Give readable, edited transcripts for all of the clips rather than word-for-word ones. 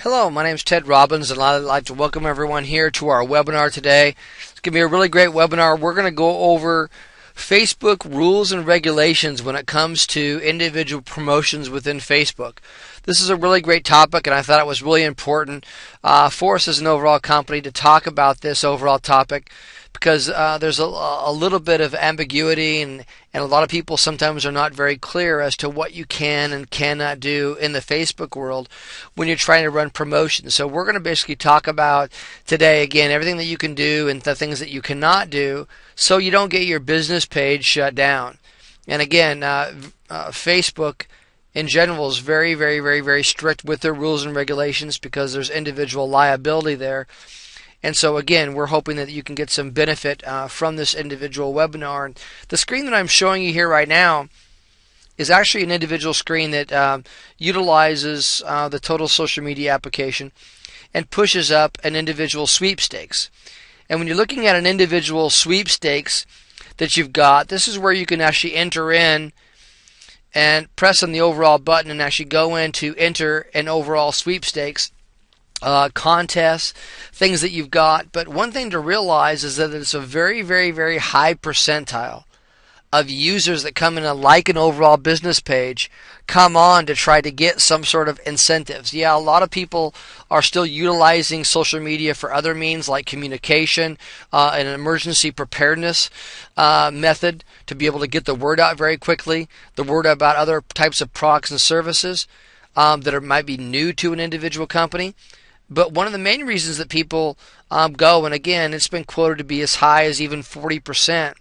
Hello, my name is Ted Robbins, and I'd like to welcome everyone here to our webinar today. It's going to be a really great webinar. We're going to go over Facebook rules and regulations when it comes to individual promotions within Facebook. This is a really great topic, and I thought it was really important for us as an overall company to talk about this overall topic, because there's a little bit of ambiguity, and a lot of people sometimes are not very clear as to what you can and cannot do in the Facebook world when you're trying to run promotions. So we're going to basically talk about today, again, everything that you can do and the things that you cannot do so you don't get your business page shut down. And again, Facebook in general is very, very, very, very strict with their rules and regulations because there's individual liability there. And so again, we're hoping that you can get some benefit from this individual webinar. And the screen that I'm showing you here right now is actually an individual screen that utilizes the Total Social Media application and pushes up an individual sweepstakes. And when you're looking at an individual sweepstakes that you've got, this is where you can actually enter in and press on the overall button and actually go in to enter an overall sweepstakes. Contests, things that you've got. But one thing to realize is that it's a very, very, very high percentile of users that come in and like an overall business page come on to try to get some sort of incentives. Yeah, a lot of people are still utilizing social media for other means like communication, an emergency preparedness method to be able to get the word out very quickly, the word about other types of products and services that might be new to an individual company. But one of the main reasons that people go, and again, it's been quoted to be as high as even 40%,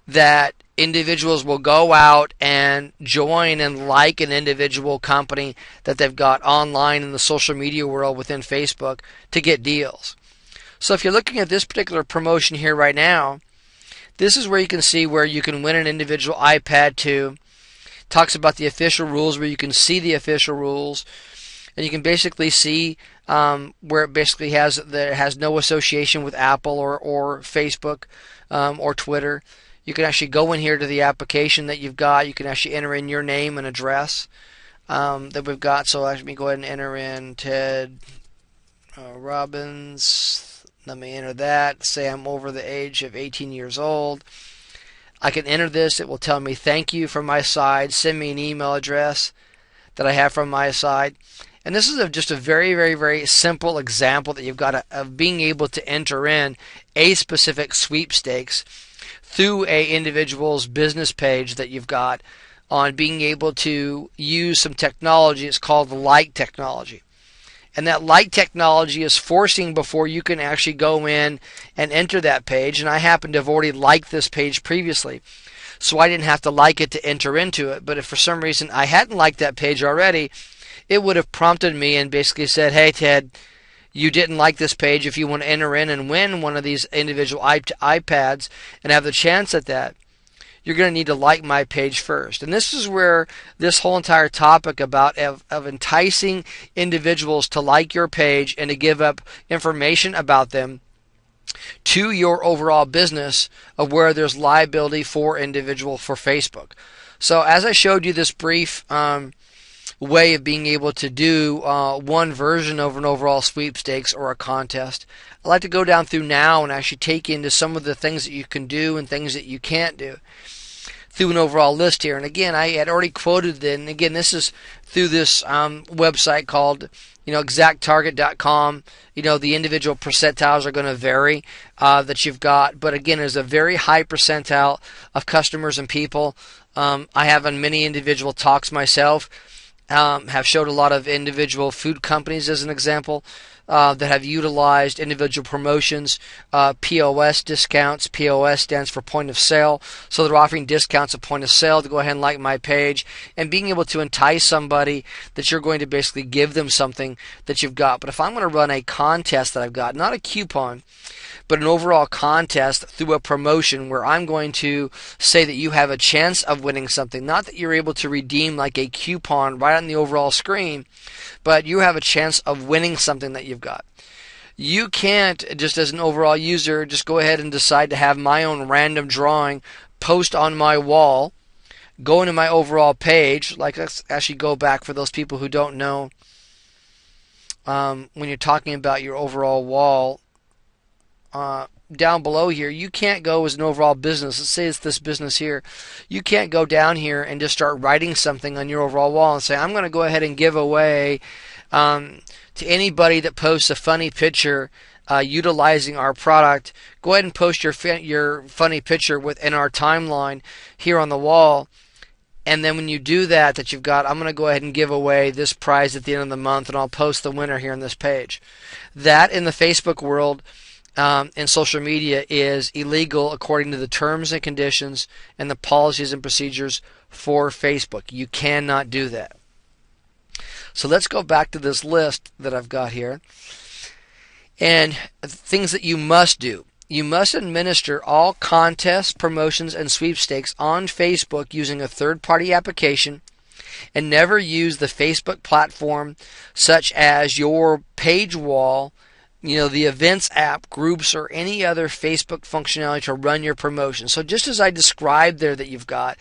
that individuals will go out and join and like an individual company that they've got online in the social media world within Facebook to get deals. So if you're looking at this particular promotion here right now, this is where you can see where you can win an individual iPad 2. Talks about the official rules, where you can see the official rules. And you can basically see where it basically has no association with Apple or Facebook or Twitter. You can actually go in here to the application that you've got. You can actually enter in your name and address that we've got. So let me go ahead and enter in Ted Robbins. Let me enter that. Say I'm over the age of 18 years old. I can enter this. It will tell me thank you from my side. Send me an email address that I have from my side. And this is just a very, very, very simple example that you've got of being able to enter in a specific sweepstakes through a individual's business page that you've got on being able to use some technology. It's called like technology. And that like technology is forcing before you can actually go in and enter that page. And I happen to have already liked this page previously, so I didn't have to like it to enter into it. But if for some reason I hadn't liked that page already, it would have prompted me and basically said, hey, Ted, you didn't like this page. If you want to enter in and win one of these individual iPads and have the chance at that, you're going to need to like my page first. And this is where this whole entire topic about of enticing individuals to like your page and to give up information about them to your overall business of where there's liability for individual for Facebook. So as I showed you this brief way of being able to do one version of an overall sweepstakes or a contest, I'd like to go down through now and actually take you into some of the things that you can do and things that you can't do through an overall list here. And again, I had already quoted it, and again, this is through this website called exacttarget.com. The individual percentiles are going to vary that you've got, but again, there's a very high percentile of customers and people. I have on many individual talks myself. Have showed a lot of individual food companies as an example that have utilized individual promotions, POS discounts. POS stands for point of sale. So they're offering discounts at point of sale to go ahead and like my page and being able to entice somebody that you're going to basically give them something that you've got. But if I'm going to run a contest that I've got, not a coupon, but an overall contest through a promotion where I'm going to say that you have a chance of winning something, not that you're able to redeem like a coupon right on the overall screen, but you have a chance of winning something that you've got. You can't, just as an overall user, just go ahead and decide to have my own random drawing post on my wall, go into my overall page. Like, let's actually go back for those people who don't know when you're talking about your overall wall, down below here, you can't go as an overall business. Let's say it's this business here. You can't go down here and just start writing something on your overall wall and say, I'm going to go ahead and give away to anybody that posts a funny picture utilizing our product. Go ahead and post your funny picture within our timeline here on the wall. And then when you do that you've got, I'm going to go ahead and give away this prize at the end of the month, and I'll post the winner here on this page. That in the Facebook world, in social media, is illegal according to the terms and conditions and the policies and procedures for Facebook. You cannot do that. So let's go back to this list that I've got here. And things that you must do. You must administer all contests, promotions, and sweepstakes on Facebook using a third-party application, and never use the Facebook platform such as your page wall, the events app, groups, or any other Facebook functionality to run your promotion. So just as I described there that you've got,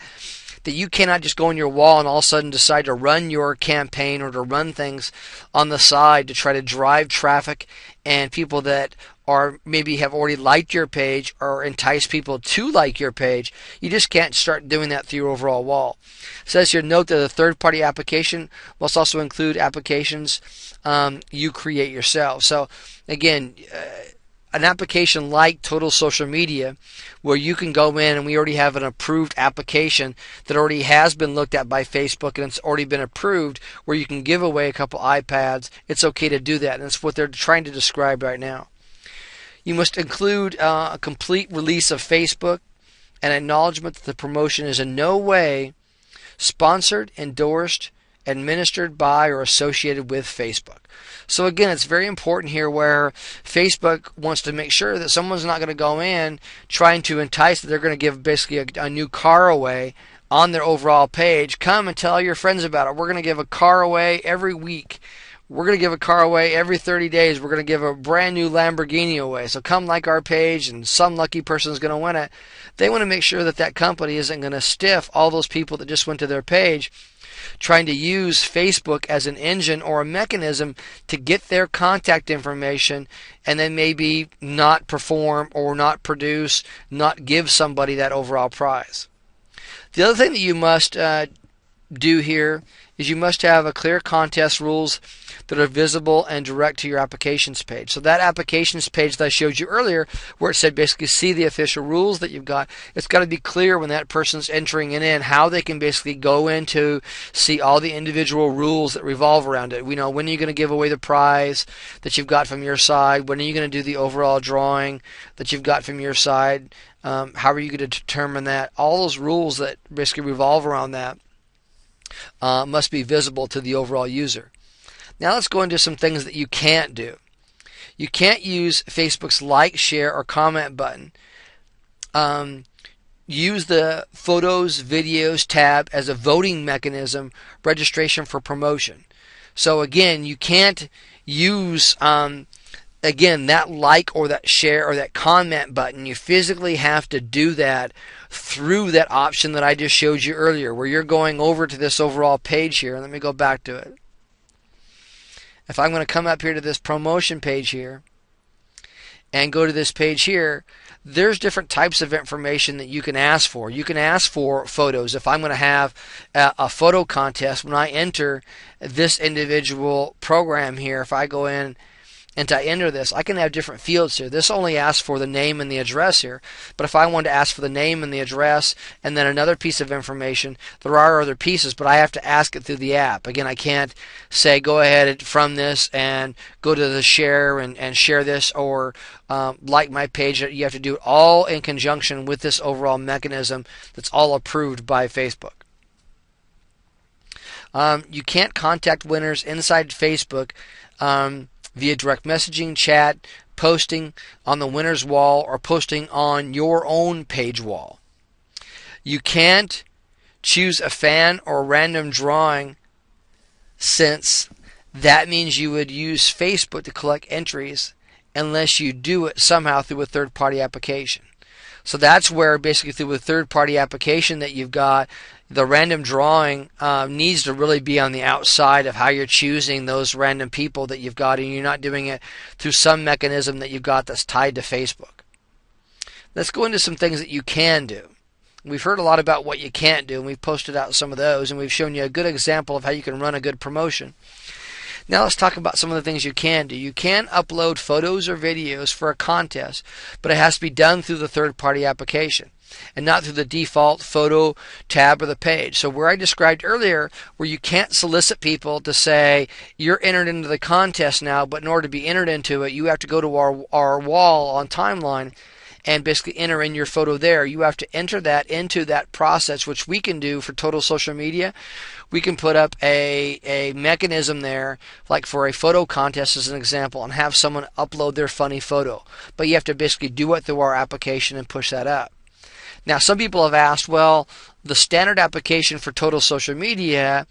that you cannot just go on your wall and all of a sudden decide to run your campaign or to run things on the side to try to drive traffic and people that are maybe have already liked your page or entice people to like your page. You just can't start doing that through your overall wall. It says here, note that the third-party application must also include applications you create yourself. So again, an application like Total Social Media, where you can go in and we already have an approved application that already has been looked at by Facebook and it's already been approved, where you can give away a couple iPads. It's okay to do that, and that's what they're trying to describe right now. You must include a complete release of Facebook, an acknowledgement that the promotion is in no way sponsored, endorsed, administered by, or associated with Facebook. So again, it's very important here where Facebook wants to make sure that someone's not going to go in trying to entice that they're going to give basically a new car away on their overall page. Come and tell all your friends about it. We're going to give a car away every week. We're going to give a car away every 30 days. We're going to give a brand new Lamborghini away. So come like our page and some lucky person is going to win it. They want to make sure that that company isn't going to stiff all those people that just went to their page trying to use Facebook as an engine or a mechanism to get their contact information and then maybe not perform or not produce, not give somebody that overall prize. The other thing that you must do here is you must have a clear contest rules that are visible and direct to your applications page. So that applications page that I showed you earlier, where it said basically see the official rules that you've got, it's got to be clear when that person's entering it in how they can basically go in to see all the individual rules that revolve around it. We know when are you going to give away the prize that you've got from your side, when are you going to do the overall drawing that you've got from your side, how are you going to determine that. All those rules that basically revolve around that must be visible to the overall user. Now let's go into some things that you can't do. You can't use Facebook's like, share, or comment button. Use the photos, videos tab as a voting mechanism, registration for promotion. So again, you can't use again that like or that share or that comment button. You physically have to do that through that option that I just showed you earlier, where you're going over to this overall page here. Let me go back to it. If I'm going to come up here to this promotion page here and go to this page here, there's different types of information that you can ask for. You can ask for photos. If I'm going to have a photo contest, when I enter this individual program here, if I go in and I enter this, I can have different fields here. This only asks for the name and the address here. But if I wanted to ask for the name and the address and then another piece of information, there are other pieces, but I have to ask it through the app. Again, I can't say go ahead from this and go to the share and share this or like my page. You have to do it all in conjunction with this overall mechanism that's all approved by Facebook. You can't contact winners inside Facebook via direct messaging, chat, posting on the winner's wall, or posting on your own page wall. You can't choose a fan or random drawing, since that means you would use Facebook to collect entries unless you do it somehow through a third-party application. So that's where basically through a third-party application that you've got, the random drawing needs to really be on the outside of how you're choosing those random people that you've got, and you're not doing it through some mechanism that you've got that's tied to Facebook. Let's go into some things that you can do. We've heard a lot about what you can't do, and we've posted out some of those, and we've shown you a good example of how you can run a good promotion. Now let's talk about some of the things you can do. You can upload photos or videos for a contest, but it has to be done through the third-party application and not through the default photo tab or the page. So where I described earlier, where you can't solicit people to say, you're entered into the contest now, but in order to be entered into it, you have to go to our wall on Timeline and basically enter in your photo there. You have to enter that into that process, which we can do for Total Social Media. We can put up a mechanism there, like for a photo contest as an example, and have someone upload their funny photo. But you have to basically do it through our application and push that up. Now, some people have asked, well, the standard application for Total Social Media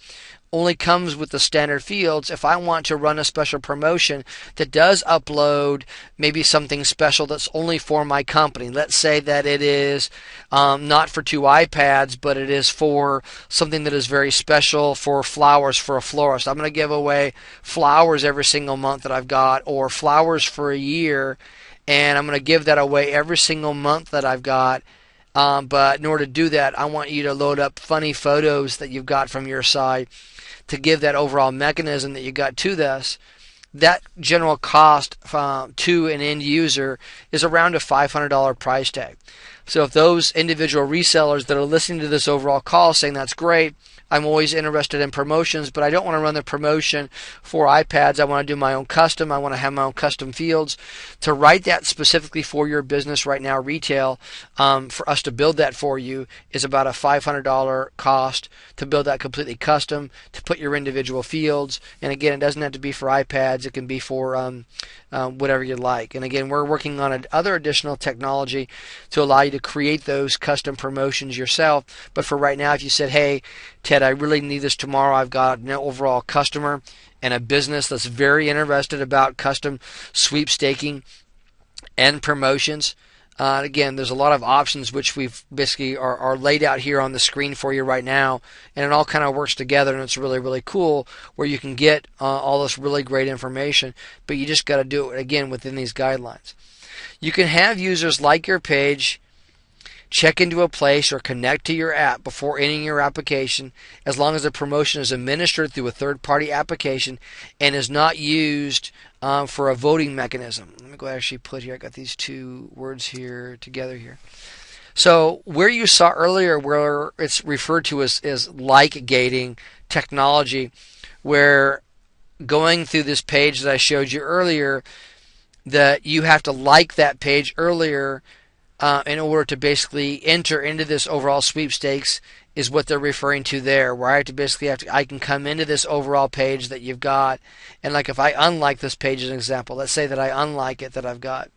only comes with the standard fields. If I want to run a special promotion that does upload maybe something special that's only for my company, let's say that it is not for 2 iPads, but it is for something that is very special for flowers for a florist. I'm going to give away flowers every single month that I've got, or flowers for a year, and I'm going to give that away every single month that I've got. But in order to do that, I want you to load up funny photos that you've got from your side to give that overall mechanism that you got to this. That general cost to an end user is around a $500 price tag. So if those individual resellers that are listening to this overall call saying that's great, I'm always interested in promotions, but I don't want to run the promotion for iPads. I want to do my own custom. I want to have my own custom fields. To write that specifically for your business right now, retail, for us to build that for you is about a $500 cost to build that completely custom, to put your individual fields. And again, it doesn't have to be for iPads. It can be for whatever you like. And again, we're working on other additional technology to allow you to create those custom promotions yourself. But for right now, if you said, hey, Ted, I really need this tomorrow. I've got an overall customer and a business that's very interested about custom sweepstaking and promotions. Again, there's a lot of options which we've basically are laid out here on the screen for you right now, and it all kind of works together, and it's really, really cool where you can get all this really great information, but you just got to do it, again, within these guidelines. You can have users like your page, check into a place, or connect to your app before ending your application, as long as the promotion is administered through a third-party application and is not used for a voting mechanism. Let me go actually put here, I got these two words here together here. So where you saw earlier where it's referred to as like gating technology, where going through this page that I showed you earlier, that you have to like that page earlier in order to basically enter into this overall sweepstakes, is what they're referring to there, where I have to basically I can come into this overall page that you've got, and like if I unlike this page as an example, let's say that I unlike it that I've got,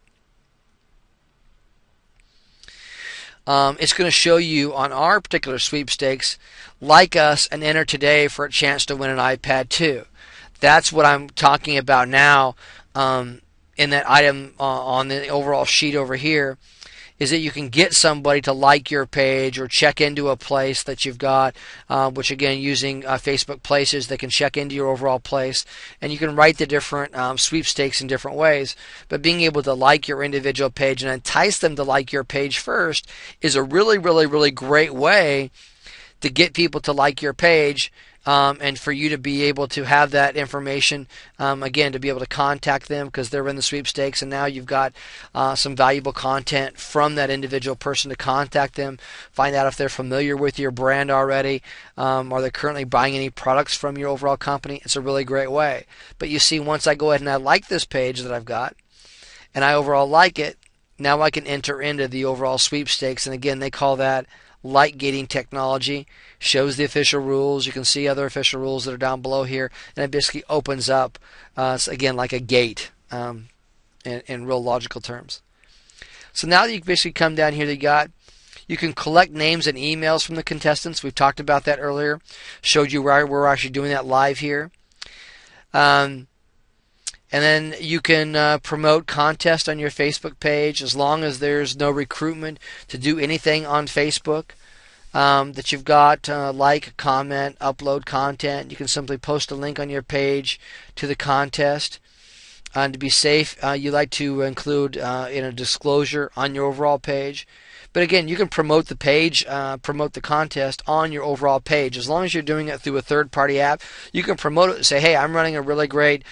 it's going to show you on our particular sweepstakes, like us and enter today for a chance to win an iPad 2. That's what I'm talking about now in that item on the overall sheet over here, is that you can get somebody to like your page or check into a place that you've got, which again, using Facebook Places, they can check into your overall place, and you can write the different sweepstakes in different ways. But being able to like your individual page and entice them to like your page first is a really, really, really great way to get people to like your page. And for you to be able to have that information, again, to be able to contact them because they're in the sweepstakes, and now you've got some valuable content from that individual person to contact them, find out if they're familiar with your brand already, are they currently buying any products from your overall company. It's a really great way. But you see, once I go ahead and I like this page that I've got, and I overall like it, now I can enter into the overall sweepstakes, and again, they call that like gating technology. Shows the official rules. You can see other official rules that are down below here, and it basically opens up, again, like a gate in real logical terms. So now that you basically come down here, you can collect names and emails from the contestants. We've talked about that earlier. Showed you where we're actually doing that live here. And And then you can promote contests on your Facebook page as long as there's no recruitment to do anything on Facebook. That you've got like, comment, upload content. You can simply post a link on your page to the contest. And to be safe, you like to include in a disclosure on your overall page. But again, you can promote the page, promote the contest on your overall page. As long as you're doing it through a third-party app, you can promote it and say, hey, I'm running a really great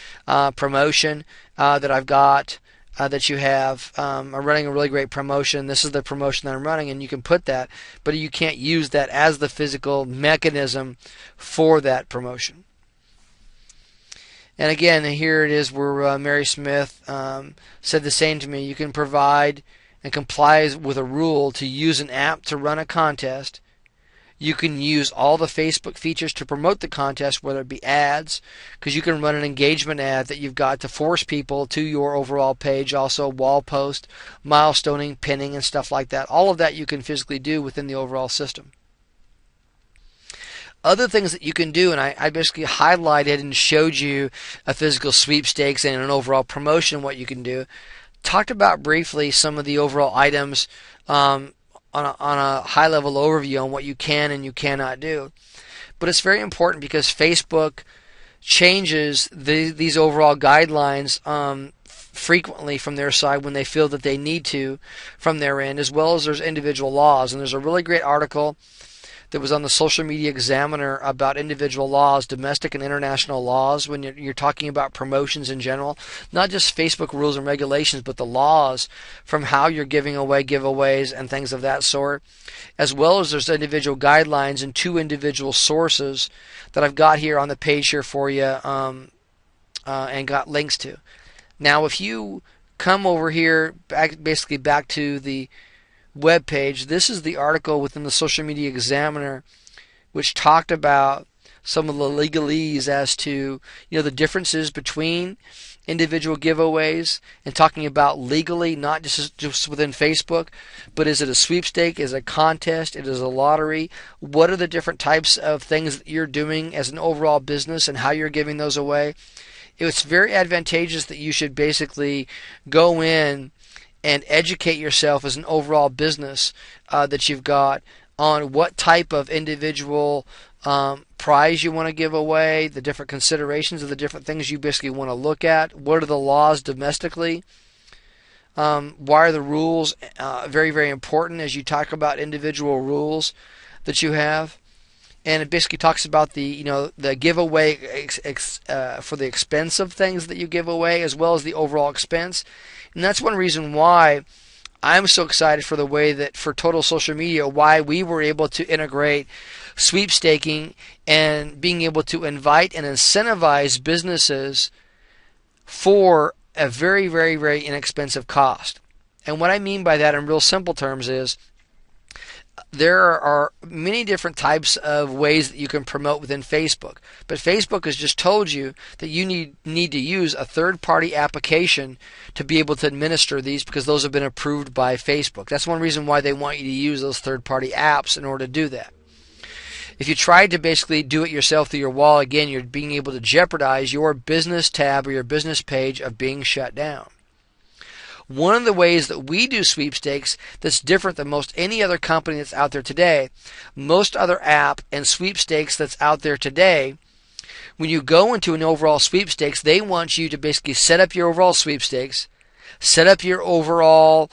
promotion that I've got, that you have. I'm running a really great promotion. This is the promotion that I'm running, and you can put that. But you can't use that as the physical mechanism for that promotion. And again, here it is where Mary Smith said the same to me. You can provide and comply with a rule to use an app to run a contest. You can use all the Facebook features to promote the contest, whether it be ads, because you can run an engagement ad that you've got to force people to your overall page, also wall post, milestoning, pinning, and stuff like that. All of that you can physically do within the overall system. Other things that you can do, and I basically highlighted and showed you a physical sweepstakes and an overall promotion, what you can do. Talked about briefly some of the overall items on a high-level overview on what you can and you cannot do. But it's very important because Facebook changes these overall guidelines frequently from their side when they feel that they need to from their end, as well as there's individual laws. And there's a really great article that was on the Social Media Examiner about individual laws, domestic and international laws, when you're talking about promotions in general. Not just Facebook rules and regulations, but the laws from how you're giving away giveaways and things of that sort. As well as there's individual guidelines and 2 individual sources that I've got here on the page here for you and got links to. Now, if you come over here, basically back to the web page, this is the article within the Social Media Examiner which talked about some of the legalese as to the differences between individual giveaways, and talking about legally, not just within Facebook, but is it a sweepstake, is it a contest, it is a lottery, what are the different types of things that you're doing as an overall business and how you're giving those away. It's very advantageous that you should basically go in and educate yourself as an overall business that you've got on what type of individual prize you want to give away, the different considerations of the different things you basically want to look at, what are the laws domestically, why are the rules very, very important as you talk about individual rules that you have. And it basically talks about the giveaway for the expense of things that you give away, as well as the overall expense. And that's one reason why I'm so excited for the way that for Total Social Media, why we were able to integrate sweepstaking and being able to invite and incentivize businesses for a very, very, very inexpensive cost. And what I mean by that in real simple terms is there are many different types of ways that you can promote within Facebook. But Facebook has just told you that you need to use a third-party application to be able to administer these, because those have been approved by Facebook. That's one reason why they want you to use those third-party apps in order to do that. If you tried to basically do it yourself through your wall, again, you're being able to jeopardize your business tab or your business page of being shut down. One of the ways that we do sweepstakes that's different than most any other company that's out there today, most other app and sweepstakes that's out there today, when you go into an overall sweepstakes, they want you to basically set up your overall sweepstakes, set up your overall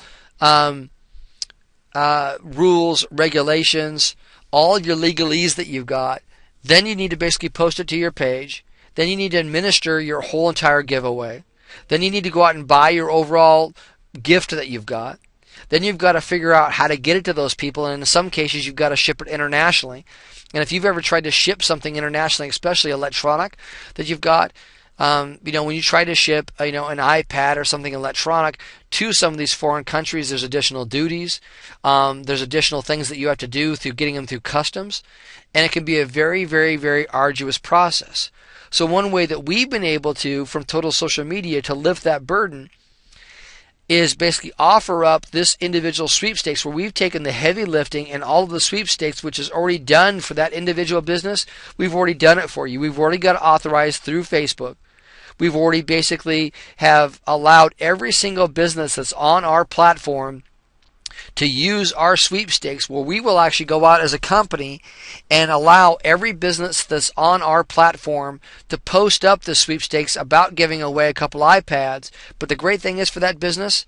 rules, regulations, all your legalese that you've got. Then you need to basically post it to your page. Then you need to administer your whole entire giveaway. Then you need to go out and buy your overall gift that you've got. Then you've got to figure out how to get it to those people, and in some cases you've got to ship it internationally. And if you've ever tried to ship something internationally, especially electronic, that you've got, when you try to ship, an iPad or something electronic to some of these foreign countries, there's additional duties. There's additional things that you have to do through getting them through customs, and it can be a very, very, very arduous process. So one way that we've been able to, from Total Social Media, to lift that burden is basically offer up this individual sweepstakes, where we've taken the heavy lifting and all of the sweepstakes, which is already done for that individual business. We've already done it for you. We've already got it authorized through Facebook. we've already basically have allowed every single business that's on our platform to use our sweepstakes, where we will actually go out as a company and allow every business that's on our platform to post up the sweepstakes about giving away a couple iPads. But the great thing is, for that business,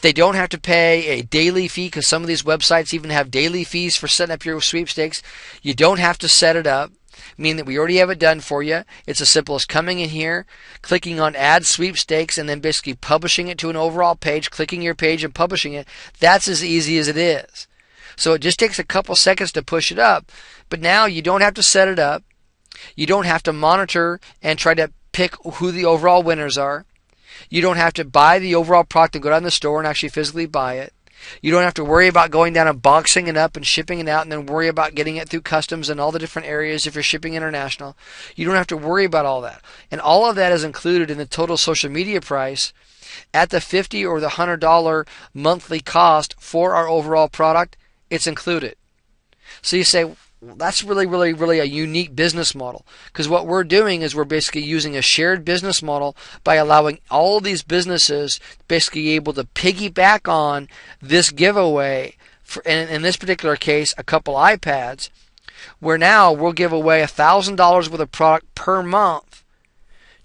they don't have to pay a daily fee, because some of these websites even have daily fees for setting up your sweepstakes. You don't have to set it up, meaning that we already have it done for you. It's as simple as coming in here, clicking on Add Sweepstakes, and then basically publishing it to an overall page, clicking your page and publishing it. That's as easy as it is. So it just takes a couple seconds to push it up. But now you don't have to set it up. You don't have to monitor and try to pick who the overall winners are. You don't have to buy the overall product and go down to the store and actually physically buy it. You don't have to worry about going down and boxing it up and shipping it out, and then worry about getting it through customs and all the different areas if you're shipping international. You don't have to worry about all that. And all of that is included in the total social media price at the $50 or the $100 monthly cost for our overall product. It's included. So you say, well, that's really a unique business model, because what we're doing is we're basically using a shared business model by allowing all of these businesses basically able to piggyback on this giveaway, for, in this particular case, a couple iPads, where now we'll give away $1,000 worth of product per month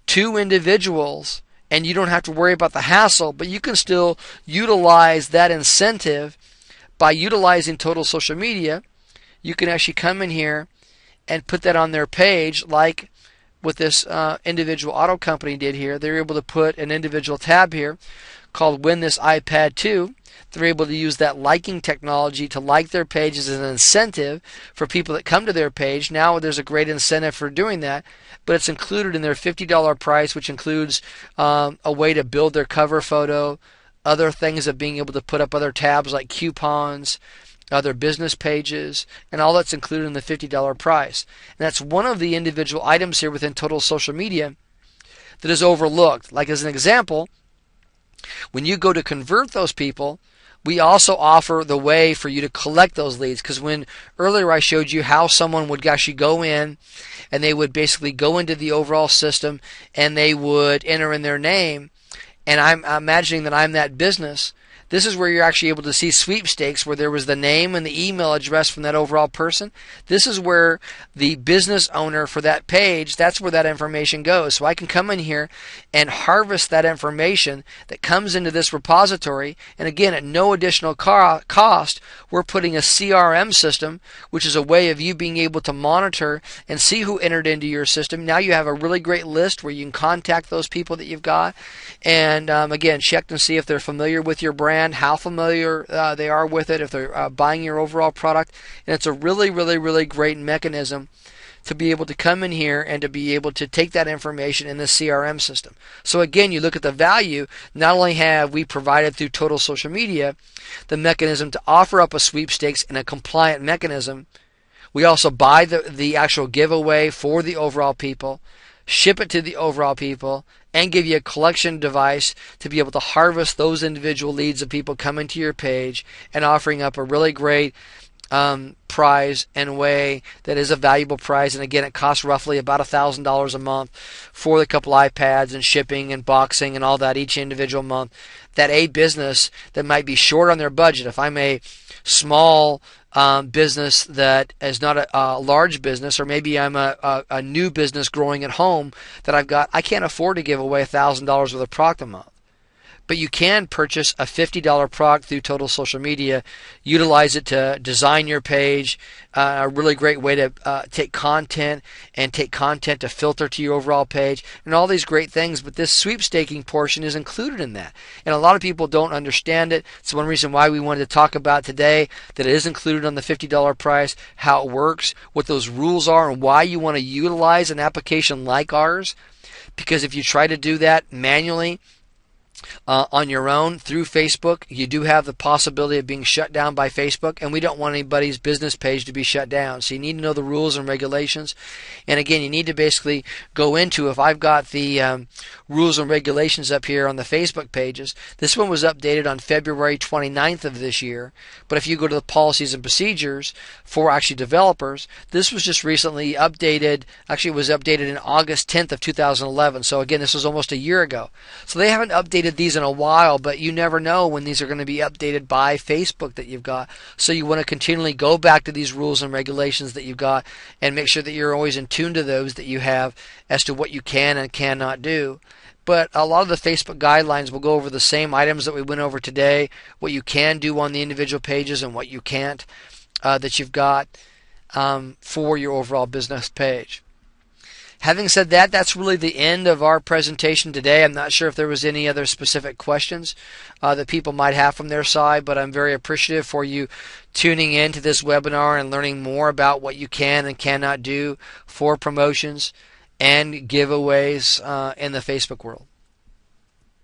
to individuals, and you don't have to worry about the hassle, but you can still utilize that incentive by utilizing total social media. You can actually come in here and put that on their page, like what this individual auto company did here. They're able to put an individual tab here called Win This iPad 2. They're able to use that liking technology to like their page as an incentive for people that come to their page. Now there's a great incentive for doing that, but it's included in their $50 price, which includes a way to build their cover photo, other things of being able to put up other tabs like coupons, other business pages, and all that's included in the $50 price. And that's one of the individual items here within total social media that is overlooked. Like as an example, when you go to convert those people, we also offer the way for you to collect those leads. Because when earlier I showed you how someone would actually go in and they would basically go into the overall system and they would enter in their name, and I'm imagining that I'm that business. This is where you're actually able to see sweepstakes, where there was the name and the email address from that overall person. This is where the business owner for that page, that's where that information goes. So I can come in here and harvest that information that comes into this repository. And again, at no additional cost, we're putting a CRM system, which is a way of you being able to monitor and see who entered into your system. Now you have a really great list where you can contact those people that you've got. And again, check to see if they're familiar with your brand, how familiar they are with it, if they're buying your overall product. And it's a really great mechanism to be able to come in here and to be able to take that information in the CRM system. So again, you look at the value. Not only have we provided through total social media the mechanism to offer up a sweepstakes in a compliant mechanism, we also buy the actual giveaway for the overall people, ship it to the overall people, and give you a collection device to be able to harvest those individual leads of people coming to your page, and offering up a really great prize and way that is a valuable prize. And again, it costs roughly about $1,000 a month for the couple iPads and shipping and boxing and all that each individual month. That a business that might be short on their budget, if I'm a small business that is not a large business, or maybe I'm a new business growing at home that I can't afford to give away $1,000 worth of product a month. But you can purchase a $50 product through Total Social Media, utilize it to design your page, a really great way to take content to filter to your overall page, and all these great things. But this sweepstaking portion is included in that. And a lot of people don't understand it. It's one reason why we wanted to talk about today that it is included on the $50 price, how it works, what those rules are, and why you want to utilize an application like ours. Because if you try to do that manually, on your own through Facebook, you do have the possibility of being shut down by Facebook, and we don't want anybody's business page to be shut down. So you need to know the rules and regulations. And again, you need to basically go into, if I've got the rules and regulations up here on the Facebook pages, this one was updated on February 29th of this year. But if you go to the policies and procedures for actually developers, this was just recently updated. Actually, it was updated in August 10th of 2011. So again, this was almost a year ago. So they haven't updated these in a while, but you never know when these are going to be updated by Facebook that you've got. So you want to continually go back to these rules and regulations that you've got and make sure that you're always in tune to those that you have as to what you can and cannot do. But a lot of the Facebook guidelines will go over the same items that we went over today, what you can do on the individual pages and what you can't, that you've got for your overall business page. Having said that, that's really the end of our presentation today. I'm not sure if there was any other specific questions that people might have from their side, but I'm very appreciative for you tuning in to this webinar and learning more about what you can and cannot do for promotions and giveaways in the Facebook world.